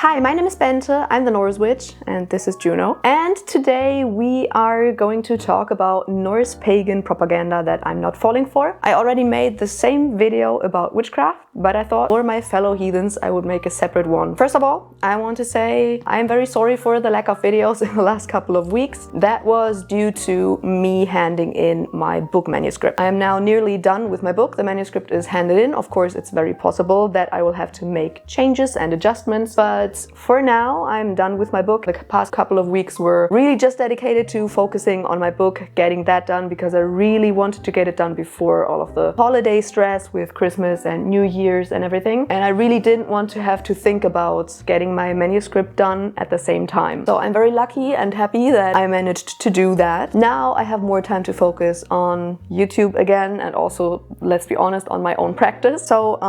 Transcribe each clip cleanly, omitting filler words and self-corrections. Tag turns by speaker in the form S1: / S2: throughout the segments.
S1: Hi, my name is Bente, I'm the Norse witch, and this is Juno. And today we are going to talk about Norse pagan propaganda that I'm not falling for. I already made the same video about witchcraft, but I thought for my fellow heathens I would make a separate one. First of all, I want to say I'm very sorry for the lack of videos in the last couple of weeks. That was due to me handing in my book manuscript. I am now nearly done with my book. The manuscript is handed in. Of course, it's very possible that I will have to make changes and adjustments, but for now I'm done with my book. The past couple of weeks were really just dedicated to focusing on my book, getting that done, because I really wanted to get it done before all of the holiday stress with Christmas and New Year's and everything. And I really didn't want to have to think about getting my manuscript done at the same time. So I'm very lucky and happy that I managed to do that. Now I have more time to focus on YouTube again, and also, let's be honest, on my own practice. So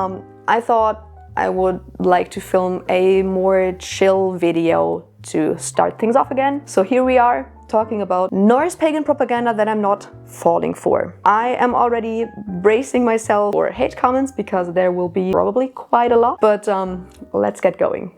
S1: I thought I would like to film a more chill video to start things off again. So here we are, talking about Norse pagan propaganda that I'm not falling for. I am already bracing myself for hate comments because there will be probably quite a lot, but let's get going.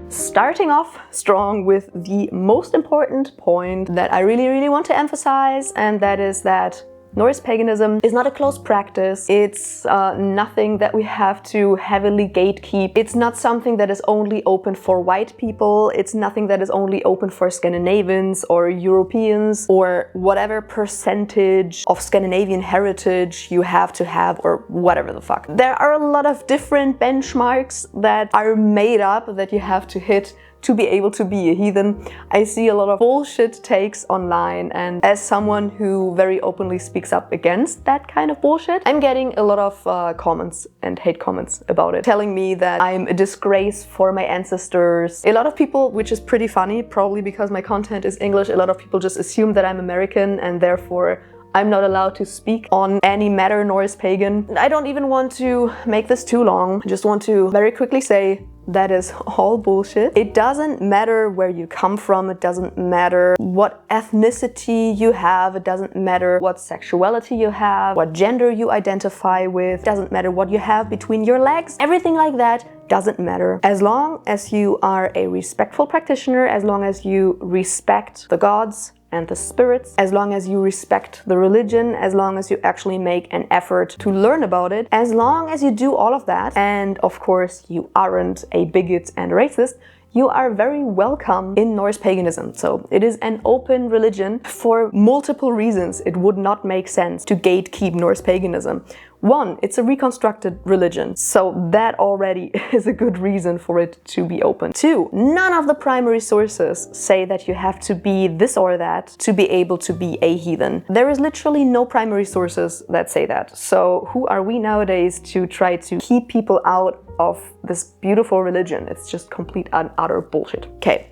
S1: Starting off strong with the most important point that I really want to emphasize, and that is that Norse paganism is not a closed practice. It's nothing that we have to heavily gatekeep. It's not something that is only open for white people. It's nothing that is only open for Scandinavians or Europeans or whatever percentage of Scandinavian heritage you have to have, or whatever the fuck. There are a lot of different benchmarks that are made up that you have to hit to be able to be a heathen. I see a lot of bullshit takes online, and as someone who very openly speaks up against that kind of bullshit, I'm getting a lot of comments and hate comments about it, telling me that I'm a disgrace for my ancestors. A lot of people, which is pretty funny, probably because my content is English, a lot of people just assume that I'm American and therefore I'm not allowed to speak on any matter Norse pagan. I don't even want to make this too long. I just want to very quickly say that is all bullshit. It doesn't matter where you come from, it doesn't matter what ethnicity you have, it doesn't matter what sexuality you have, what gender you identify with, it doesn't matter what you have between your legs. Everything like that doesn't matter. As long as you are a respectful practitioner, as long as you respect the gods and the spirits, as long as you respect the religion, as long as you actually make an effort to learn about it, as long as you do all of that, and of course you aren't a bigot and racist, you are very welcome in Norse paganism. So it is an open religion for multiple reasons. It would not make sense to gatekeep Norse paganism. One, it's a reconstructed religion, so that already is a good reason for it to be open. Two, none of the primary sources say that you have to be this or that to be able to be a heathen. There is literally no primary sources that say that. So who are we nowadays to try to keep people out of this beautiful religion? It's just complete and utter bullshit. Okay,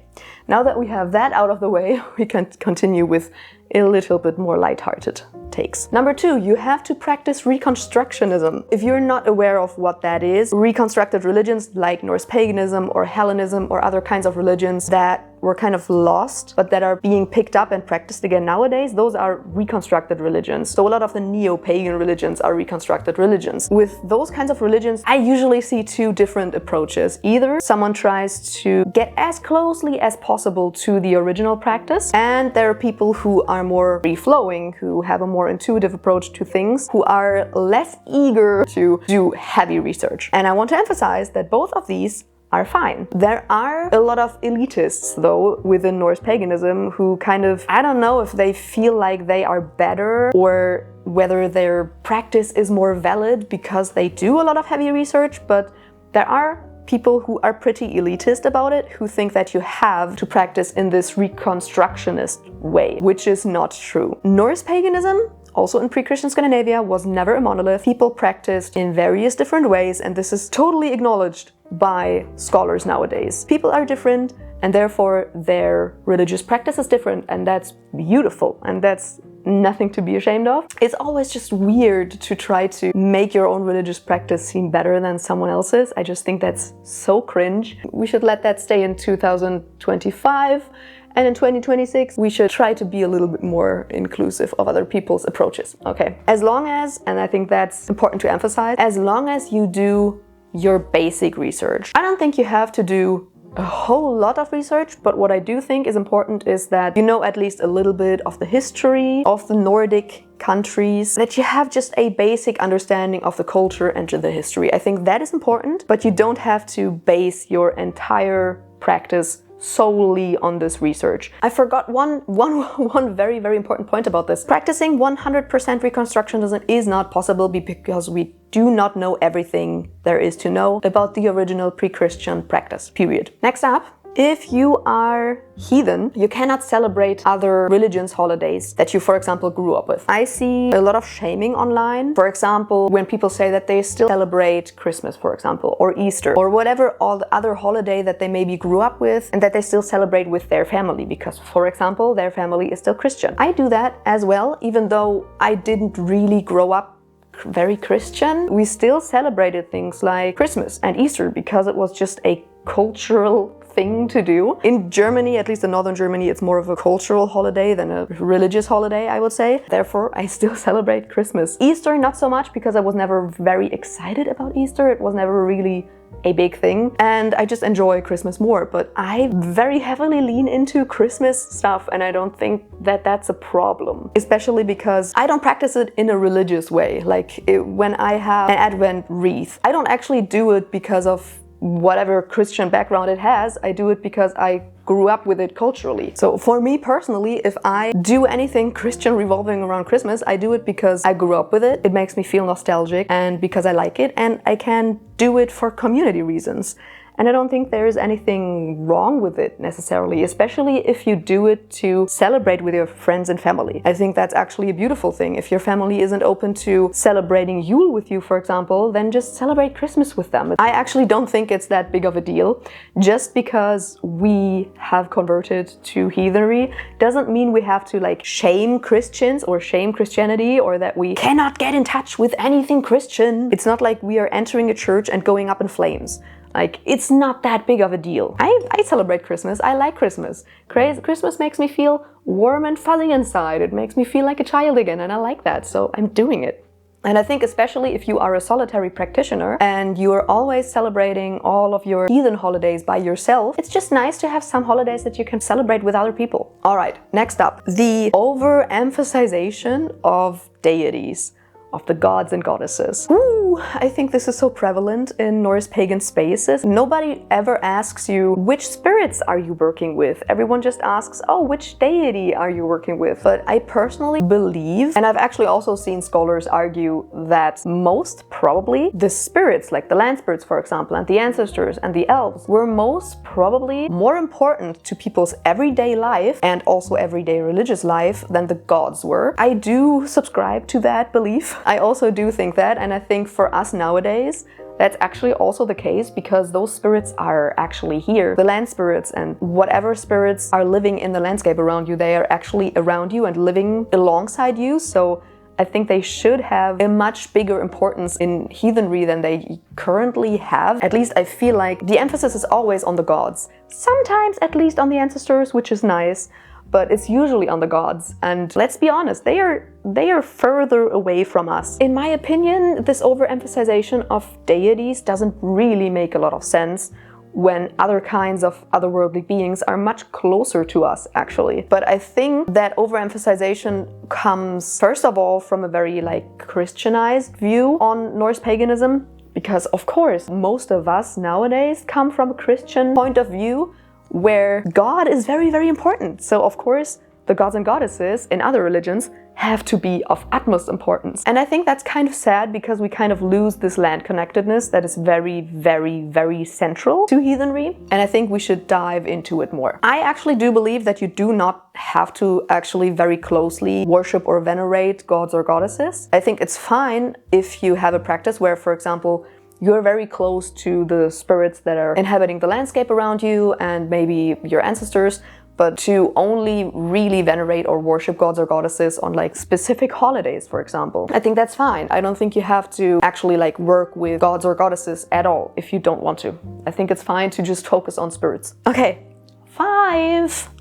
S1: now that we have that out of the way, we can continue with a little bit more lighthearted takes. Number two, you have to practice reconstructionism. If you're not aware of what that is, reconstructed religions like Norse paganism or Hellenism or other kinds of religions that were kind of lost but that are being picked up and practiced again nowadays, those are reconstructed religions. So a lot of the neo-pagan religions are reconstructed religions. With those kinds of religions, I usually see two different approaches. Either someone tries to get as closely as possible to the original practice, and there are people who are more free-flowing, who have a more intuitive approach to things, who are less eager to do heavy research. And I want to emphasize that both of these are fine. There are a lot of elitists, though, within Norse paganism who kind of, I don't know if they feel like they are better or whether their practice is more valid because they do a lot of heavy research, but there are people who are pretty elitist about it, who think that you have to practice in this reconstructionist way, which is not true. Norse paganism, also in pre-Christian Scandinavia, was never a monolith. People practiced in various different ways, and this is totally acknowledged by scholars nowadays. People are different, and therefore their religious practice is different, and that's beautiful, and that's nothing to be ashamed of. It's always just weird to try to make your own religious practice seem better than someone else's. I just think that's so cringe. We should let that stay in 2025. And in 2026, we should try to be a little bit more inclusive of other people's approaches. Okay. As long as, and I think that's important to emphasize, as long as you do your basic research. I don't think you have to do a whole lot of research, but what I do think is important is that you know at least a little bit of the history of the Nordic countries, that you have just a basic understanding of the culture and the history. I think that is important, but you don't have to base your entire practice solely on this research. I forgot one very, very important point about this. Practicing 100% reconstructionism is not possible because we do not know everything there is to know about the original pre-Christian practice, period. Next up, if you are heathen, you cannot celebrate other religions' holidays that you, for example, grew up with. I see a lot of shaming online. For example, when people say that they still celebrate Christmas, for example, or Easter, or whatever all the other holiday that they maybe grew up with and that they still celebrate with their family because, for example, their family is still Christian. I do that as well, even though I didn't really grow up very Christian. We still celebrated things like Christmas and Easter because it was just a cultural thing to do. In Germany, at least in northern Germany, it's more of a cultural holiday than a religious holiday, I would say. Therefore, I still celebrate Christmas. Easter, not so much because I was never very excited about Easter. It was never really a big thing, and I just enjoy Christmas more. But I very heavily lean into Christmas stuff, and I don't think that that's a problem, especially because I don't practice it in a religious way. Like when I have an Advent wreath, I don't actually do it because of whatever Christian background it has. I do it because I grew up with it culturally. So for me personally, if I do anything Christian revolving around Christmas, I do it because I grew up with it. It makes me feel nostalgic and because I like it, and I can do it for community reasons. And I don't think there is anything wrong with it necessarily, especially if you do it to celebrate with your friends and family. I think that's actually a beautiful thing. If your family isn't open to celebrating Yule with you, for example, then just celebrate Christmas with them. I actually don't think it's that big of a deal. Just because we have converted to heathenry doesn't mean we have to like shame Christians or shame Christianity, or that we cannot get in touch with anything Christian. It's not like we are entering a church and going up in flames. Like, it's not that big of a deal. I celebrate Christmas. I like Christmas. Christmas makes me feel warm and fuzzy inside. It makes me feel like a child again, and I like that, so I'm doing it. And I think especially if you are a solitary practitioner and you are always celebrating all of your heathen holidays by yourself, it's just nice to have some holidays that you can celebrate with other people. All right, next up, the overemphasization of deities, of the gods and goddesses. Ooh, I think this is so prevalent in Norse pagan spaces. Nobody ever asks you, which spirits are you working with? Everyone just asks, oh, which deity are you working with? But I personally believe, and I've actually also seen scholars argue, that most probably the spirits, like the land spirits, for example, and the ancestors and the elves, were most probably more important to people's everyday life and also everyday religious life than the gods were. I do subscribe to that belief. I also do think that, and I think for us nowadays, that's actually also the case because those spirits are actually here. The land spirits and whatever spirits are living in the landscape around you, they are actually around you and living alongside you. So I think they should have a much bigger importance in heathenry than they currently have. At least I feel like the emphasis is always on the gods. Sometimes at least on the ancestors, which is nice, but it's usually on the gods. And let's be honest, they are further away from us. In my opinion, this overemphasization of deities doesn't really make a lot of sense when other kinds of otherworldly beings are much closer to us, actually. But I think that overemphasization comes, first of all, from a very Christianized view on Norse paganism, because of course, most of us nowadays come from a Christian point of view, where God is very, very important. So of course, the gods and goddesses in other religions have to be of utmost importance. And I think that's kind of sad because we kind of lose this land connectedness that is very, very, very central to heathenry. And I think we should dive into it more. I actually do believe that you do not have to actually very closely worship or venerate gods or goddesses. I think it's fine if you have a practice where, for example, you're very close to the spirits that are inhabiting the landscape around you and maybe your ancestors, But to only really venerate or worship gods or goddesses on like specific holidays, for example, I think that's fine. I don't think you have to actually like work with gods or goddesses at all if you don't want to. I think it's fine to just focus on spirits. Okay,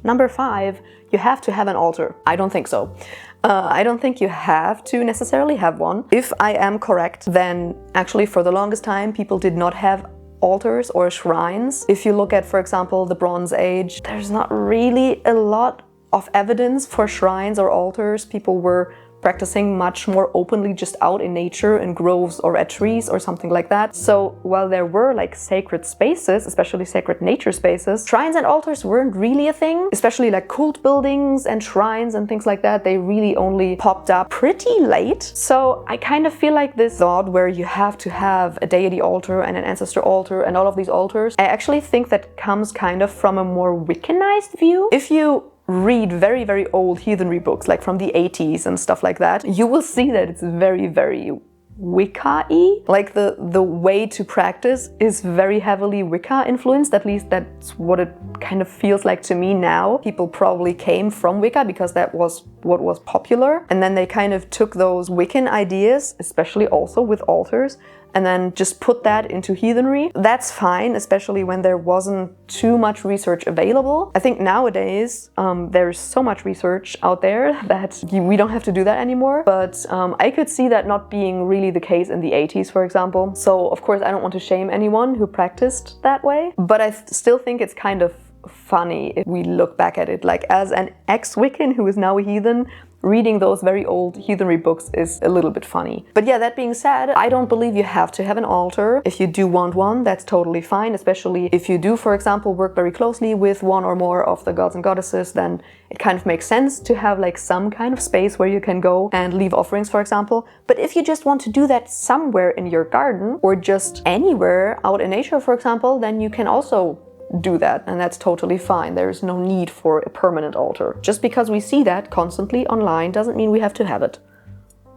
S1: number 5, you have to have an altar. I don't think so. I don't think you have to necessarily have one. If I am correct, then actually for the longest time people did not have altars or shrines. If you look at, for example, the Bronze Age, there's not really a lot of evidence for shrines or altars. People were practicing much more openly just out in nature, in groves or at trees or something like that. So while there were like sacred spaces, especially sacred nature spaces, shrines and altars weren't really a thing, especially like cult buildings and shrines and things like that. They really only popped up pretty late. So I kind of feel like this thought where you have to have a deity altar and an ancestor altar and all of these altars, I actually think that comes kind of from a more Wiccanized view. If you read very, very old heathenry books, like from the 80s and stuff like that, you will see that it's very, very Wicca-y. Like the way to practice is very heavily Wicca influenced. At least that's what it kind of feels like to me now. People probably came from Wicca because that was what was popular. And then they kind of took those Wiccan ideas, especially also with altars, and then just put that into heathenry. That's fine, especially when there wasn't too much research available. I think nowadays there's so much research out there that we don't have to do that anymore. But I could see that not being really the case in the 80s, for example. So of course I don't want to shame anyone who practiced that way, but I still think it's kind of funny if we look back at it. Like, as an ex-Wiccan who is now a heathen, reading those very old heathenry books is a little bit funny. But yeah, that being said, I don't believe you have to have an altar. If you do want one, that's totally fine, especially if you do, for example, work very closely with one or more of the gods and goddesses, then it kind of makes sense to have like some kind of space where you can go and leave offerings, for example. But if you just want to do that somewhere in your garden or just anywhere out in nature, for example, then you can also do that, and that's totally fine. There's no need for a permanent altar. Just because we see that constantly online doesn't mean we have to have it.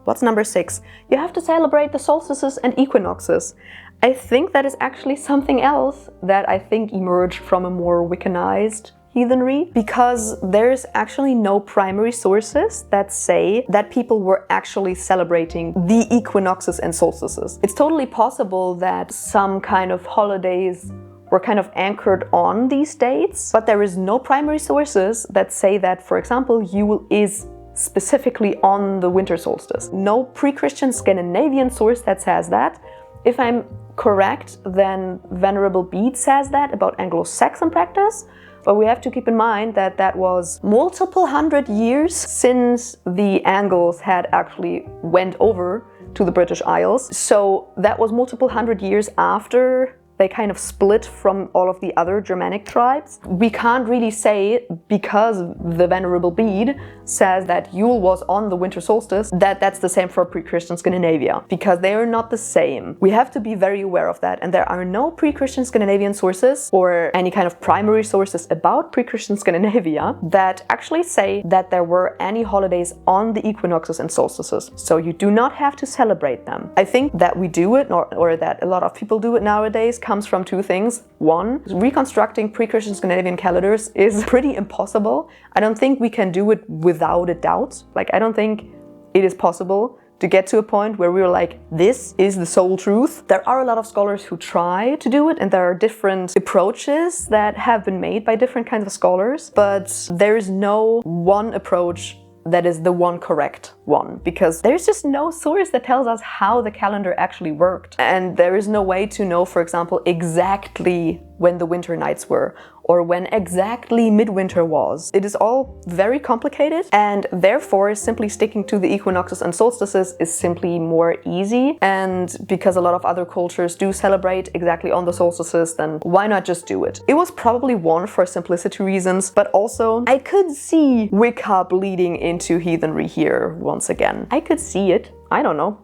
S1: What's number 6? You have to celebrate the solstices and equinoxes. I think that is actually something else that I think emerged from a more Wiccanized heathenry, because there's actually no primary sources that say that people were actually celebrating the equinoxes and solstices. It's totally possible that some kind of holidays were kind of anchored on these dates, but there is no primary sources that say that, for example, Yule is specifically on the winter solstice. No pre-Christian Scandinavian source that says that. If I'm correct, then Venerable Bede says that about Anglo-Saxon practice, but we have to keep in mind that that was multiple hundred years since the Angles had actually went over to the British Isles. So that was multiple hundred years after they kind of split from all of the other Germanic tribes. We can't really say, because the Venerable Bede says that Yule was on the winter solstice, that that's the same for pre-Christian Scandinavia, because they are not the same. We have to be very aware of that, and there are no pre-Christian Scandinavian sources or any kind of primary sources about pre-Christian Scandinavia that actually say that there were any holidays on the equinoxes and solstices. So you do not have to celebrate them. I think that we do it, or that a lot of people do it nowadays, comes from two things. One, reconstructing pre-Christian Scandinavian calendars is pretty impossible. I don't think we can do it without a doubt. Like, I don't think it is possible to get to a point where we're like, this is the sole truth. There are a lot of scholars who try to do it, and there are different approaches that have been made by different kinds of scholars, but there is no one approach that is the one correct one, because there's just no source that tells us how the calendar actually worked. And there is no way to know, for example, exactly when the winter nights were, or when exactly midwinter was. It is all very complicated, and therefore simply sticking to the equinoxes and solstices is simply more easy. And because a lot of other cultures do celebrate exactly on the solstices, then why not just do it? It was probably one for simplicity reasons, but also I could see Wicca bleeding into heathenry here once again. I could see it. I don't know.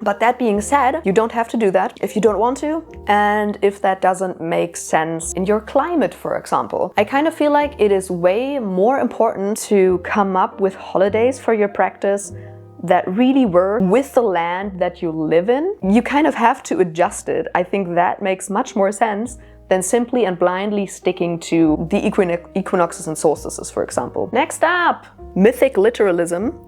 S1: But that being said, you don't have to do that if you don't want to, and if that doesn't make sense in your climate, for example. I kind of feel like it is way more important to come up with holidays for your practice that really work with the land that you live in. You kind of have to adjust it. I think that makes much more sense than simply and blindly sticking to the equinoxes and solstices, for example. Next up, mythic literalism.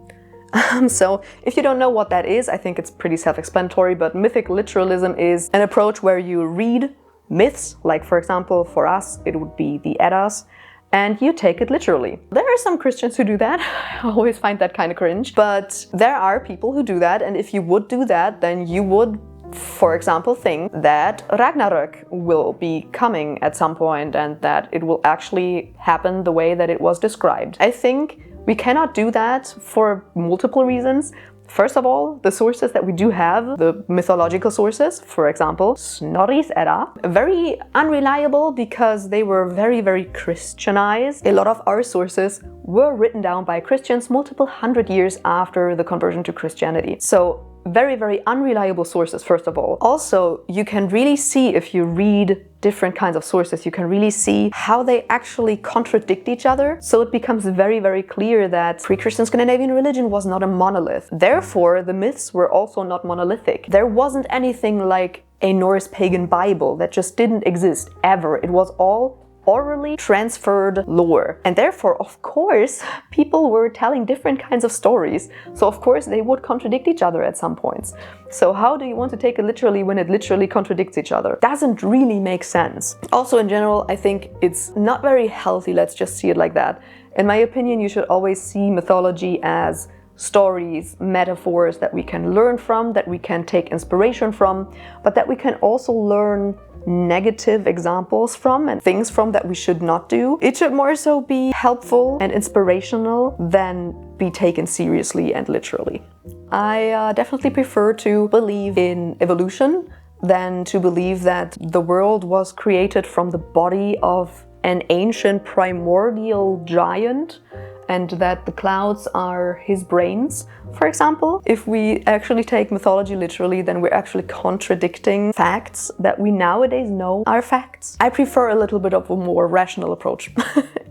S1: So if you don't know what that is, I think it's pretty self-explanatory, but mythic literalism is an approach where you read myths, like for example, for us, it would be the Eddas, and you take it literally. There are some Christians who do that. I always find that kind of cringe, but there are people who do that, and if you would do that, then you would, for example, think that Ragnarök will be coming at some point and that it will actually happen the way that it was described. I think we cannot do that for multiple reasons. First of all, the sources that we do have, the mythological sources, for example, Snorri's Edda, very unreliable because they were very, very Christianized. A lot of our sources were written down by Christians multiple hundred years after the conversion to Christianity. So very, very unreliable sources, first of all. Also, you can really see, if you read different kinds of sources, you can really see how they actually contradict each other. So it becomes very, very clear that pre-Christian Scandinavian religion was not a monolith. Therefore, the myths were also not monolithic. There wasn't anything like a Norse Pagan Bible that just didn't exist ever. It was all orally transferred lore. And therefore, of course, people were telling different kinds of stories. So of course, they would contradict each other at some points. So how do you want to take it literally when it literally contradicts each other? Doesn't really make sense. Also, in general, I think it's not very healthy. Let's just see it like that. In my opinion, you should always see mythology as stories, metaphors that we can learn from, that we can take inspiration from, but that we can also learn negative examples from and things from that we should not do. It should more so be helpful and inspirational than be taken seriously and literally. I definitely prefer to believe in evolution than to believe that the world was created from the body of an ancient primordial giant and that the clouds are his brains, for example. If we actually take mythology literally, then we're actually contradicting facts that we nowadays know are facts. I prefer a little bit of a more rational approach,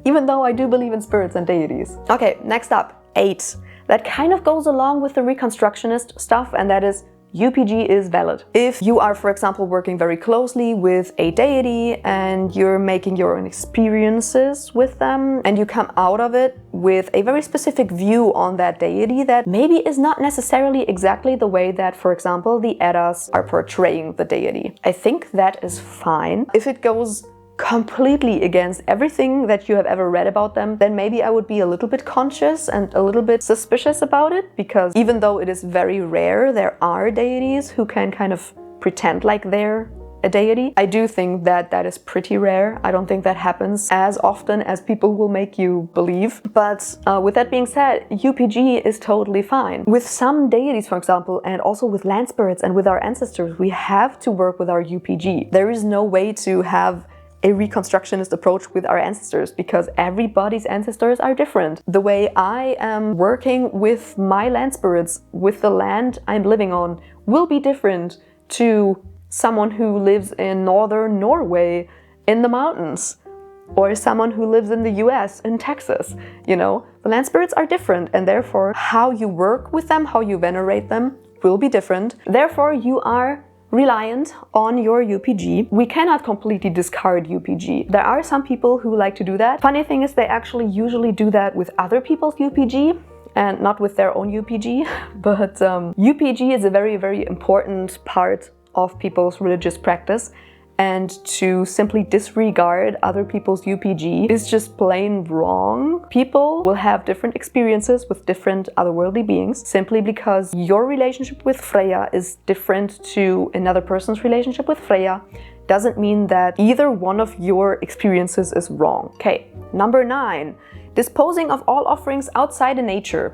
S1: even though I do believe in spirits and deities. Okay, next up, 8. That kind of goes along with the Reconstructionist stuff, and that is UPG is valid. If you are, for example, working very closely with a deity and you're making your own experiences with them and you come out of it with a very specific view on that deity that maybe is not necessarily exactly the way that, for example, the Eddas are portraying the deity, I think that is fine. If it goes completely against everything that you have ever read about them, then maybe I would be a little bit conscious and a little bit suspicious about it, because even though it is very rare, there are deities who can kind of pretend like they're a deity. I do think that that is pretty rare. I don't think that happens as often as people will make you believe. But with that being said, UPG is totally fine. With some deities, for example, and also with land spirits and with our ancestors, we have to work with our UPG. There is no way to have a Reconstructionist approach with our ancestors, because everybody's ancestors are different. The way I am working with my land spirits, with the land I'm living on, will be different to someone who lives in northern Norway in the mountains, or someone who lives in the US in Texas. You know, the land spirits are different, and therefore how you work with them, how you venerate them will be different. Therefore, you are reliant on your UPG. We cannot completely discard UPG. There are some people who like to do that. Funny thing is, they actually usually do that with other people's UPG and not with their own UPG. But UPG is a very, very important part of people's religious practice. And to simply disregard other people's UPG is just plain wrong. People will have different experiences with different otherworldly beings simply because your relationship with Freya is different to another person's relationship with Freya. Doesn't mean that either one of your experiences is wrong. Okay, number 9, disposing of all offerings outside of nature.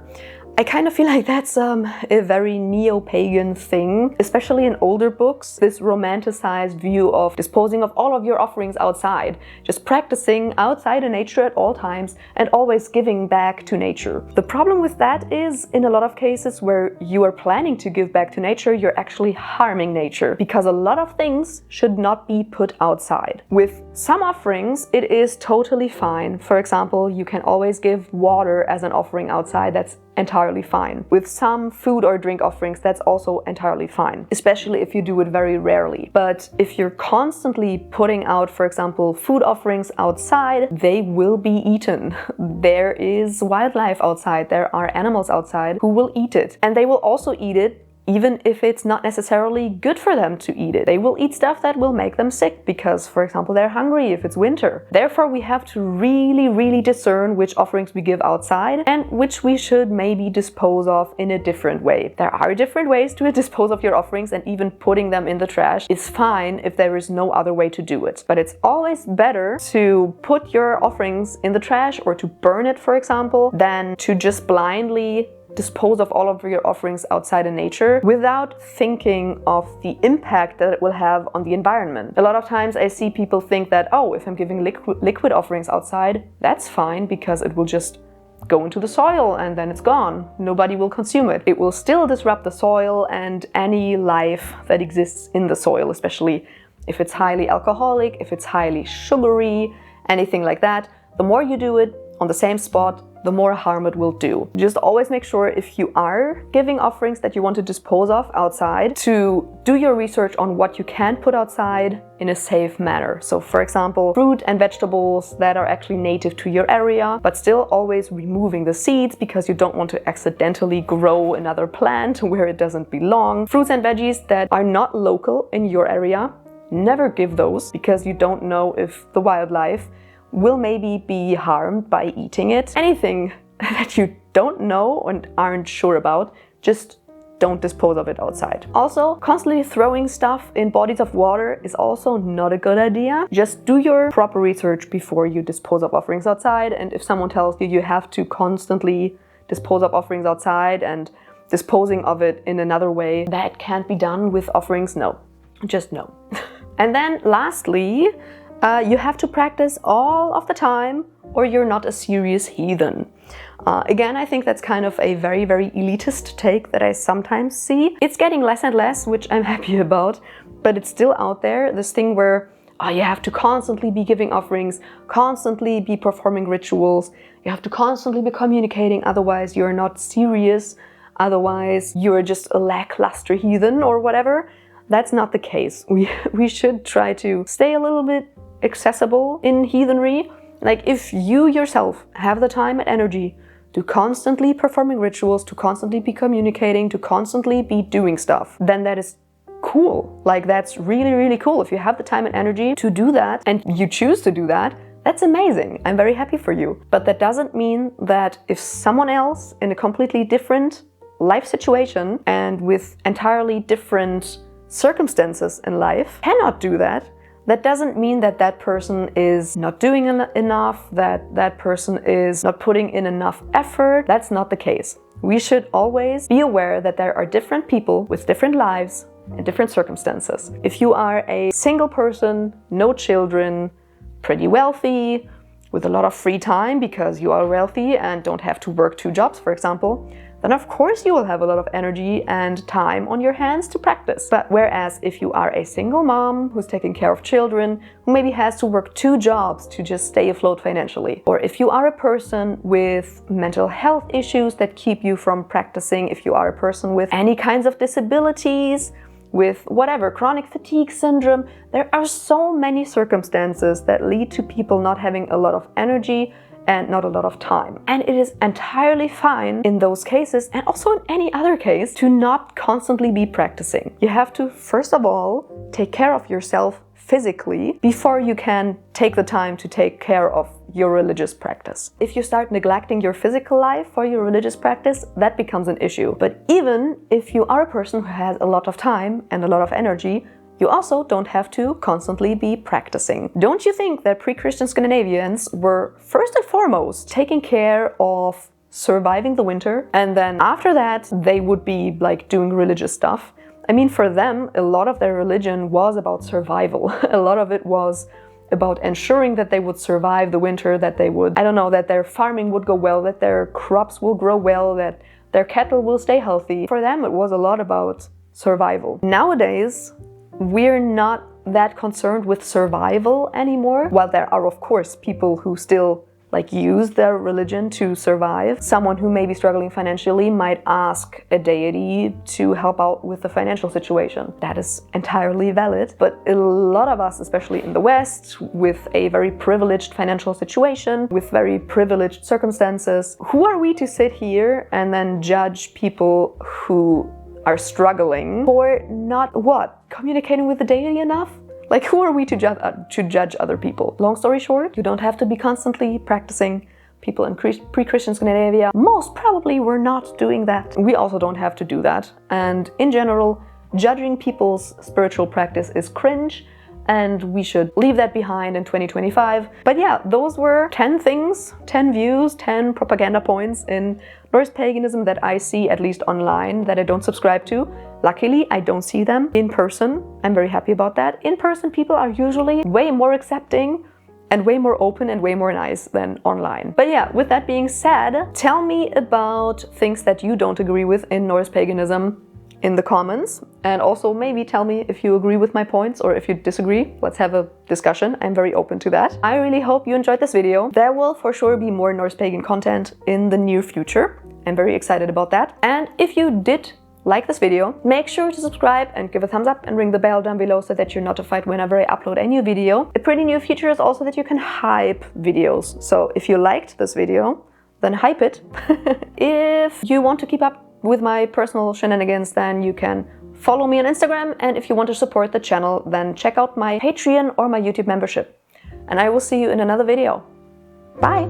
S1: I kind of feel like that's a very neo-pagan thing, especially in older books, this romanticized view of disposing of all of your offerings outside, just practicing outside of nature at all times and always giving back to nature. The problem with that is, in a lot of cases where you are planning to give back to nature, you're actually harming nature, because a lot of things should not be put outside. With some offerings, it is totally fine. For example, you can always give water as an offering outside. That's entirely fine. With some food or drink offerings, that's also entirely fine, especially if you do it very rarely. But if you're constantly putting out, for example, food offerings outside, they will be eaten. There is wildlife outside, there are animals outside who will eat it, and they will also eat it even if it's not necessarily good for them to eat it. They will eat stuff that will make them sick because, for example, they're hungry if it's winter. Therefore, we have to really discern which offerings we give outside and which we should maybe dispose of in a different way. There are different ways to dispose of your offerings, and even putting them in the trash is fine if there is no other way to do it. But it's always better to put your offerings in the trash or to burn it, for example, than to just blindly dispose of all of your offerings outside in nature without thinking of the impact that it will have on the environment. A lot of times I see people think that, oh, if I'm giving liquid offerings outside, that's fine because it will just go into the soil and then it's gone. Nobody will consume it. It will still disrupt the soil and any life that exists in the soil, especially if it's highly alcoholic, if it's highly sugary, anything like that. The more you do it on the same spot, the more harm it will do. Just always make sure, if you are giving offerings that you want to dispose of outside, to do your research on what you can put outside in a safe manner. So for example, fruit and vegetables that are actually native to your area, but still always removing the seeds because you don't want to accidentally grow another plant where it doesn't belong. Fruits and veggies that are not local in your area, never give those because you don't know if the wildlife will maybe be harmed by eating it. Anything that you don't know and aren't sure about, just don't dispose of it outside. Also, constantly throwing stuff in bodies of water is also not a good idea. Just do your proper research before you dispose of offerings outside, and if someone tells you you have to constantly dispose of offerings outside and disposing of it in another way that can't be done with offerings, no. Just no. And then lastly, you have to practice all of the time or you're not a serious heathen. Again, I think that's kind of a very elitist take that I sometimes see. It's getting less and less, which I'm happy about, but it's still out there, this thing where you have to constantly be giving offerings, constantly be performing rituals, you have to constantly be communicating, otherwise you're not serious, otherwise you're just a lackluster heathen or whatever. That's not the case. We should try to stay a little bit accessible in heathenry. Like, if you yourself have the time and energy to constantly performing rituals, to constantly be communicating, to constantly be doing stuff, then that is cool. Like, that's really cool. If you have the time and energy to do that and you choose to do that, that's amazing. I'm very happy for you. But that doesn't mean that if someone else in a completely different life situation and with entirely different circumstances in life cannot do that, that doesn't mean that that person is not doing enough, that that person is not putting in enough effort. That's not the case. We should always be aware that there are different people with different lives and different circumstances. If you are a single person, no children, pretty wealthy, with a lot of free time because you are wealthy and don't have to work 2 jobs, for example, then of course you will have a lot of energy and time on your hands to practice. But whereas if you are a single mom who's taking care of children, who maybe has to work 2 jobs to just stay afloat financially, or if you are a person with mental health issues that keep you from practicing, if you are a person with any kinds of disabilities, with whatever, chronic fatigue syndrome, there are so many circumstances that lead to people not having a lot of energy and not a lot of time. And it is entirely fine in those cases, and also in any other case, to not constantly be practicing. You have to, first of all, take care of yourself physically before you can take the time to take care of your religious practice. If you start neglecting your physical life for your religious practice, that becomes an issue. But even if you are a person who has a lot of time and a lot of energy, you also don't have to constantly be practicing. Don't you think that pre-Christian Scandinavians were first and foremost taking care of surviving the winter, and then after that they would be like doing religious stuff? I mean, for them, a lot of their religion was about survival. A lot of it was about ensuring that they would survive the winter, that they would, I don't know, that their farming would go well, that their crops will grow well, that their cattle will stay healthy. For them, it was a lot about survival. Nowadays, we're not that concerned with survival anymore. While there are, of course, people who still use their religion to survive. Someone who may be struggling financially might ask a deity to help out with the financial situation. That is entirely valid. But a lot of us, especially in the West, with a very privileged financial situation, with very privileged circumstances, who are we to sit here and then judge people who are struggling for not communicating with the deity enough? Who are we to judge other people? Long story short, you don't have to be constantly practicing. People in pre-Christian Scandinavia most probably were not doing that. We also don't have to do that. And in general, judging people's spiritual practice is cringe, and we should leave that behind in 2025. But yeah, those were 10 things, 10 views, 10 propaganda points in Norse paganism that I see, at least online, that I don't subscribe to. Luckily, I don't see them in person. I'm very happy about that. In person, people are usually way more accepting and way more open and way more nice than online. But yeah, with that being said, tell me about things that you don't agree with in Norse paganism in the comments, and also maybe tell me if you agree with my points or if you disagree. Let's have a discussion. I'm very open to that. I really hope you enjoyed this video. There will for sure be more Norse pagan content in the near future. I'm very excited about that. And if you did like this video, make sure to subscribe and give a thumbs up and ring the bell down below so that you're notified whenever I upload a new video. A pretty new feature is also that you can hype videos. So if you liked this video, then hype it. If you want to keep up with my personal shenanigans, then you can follow me on Instagram. And if you want to support the channel, then check out my Patreon or my YouTube membership. And I will see you in another video. Bye!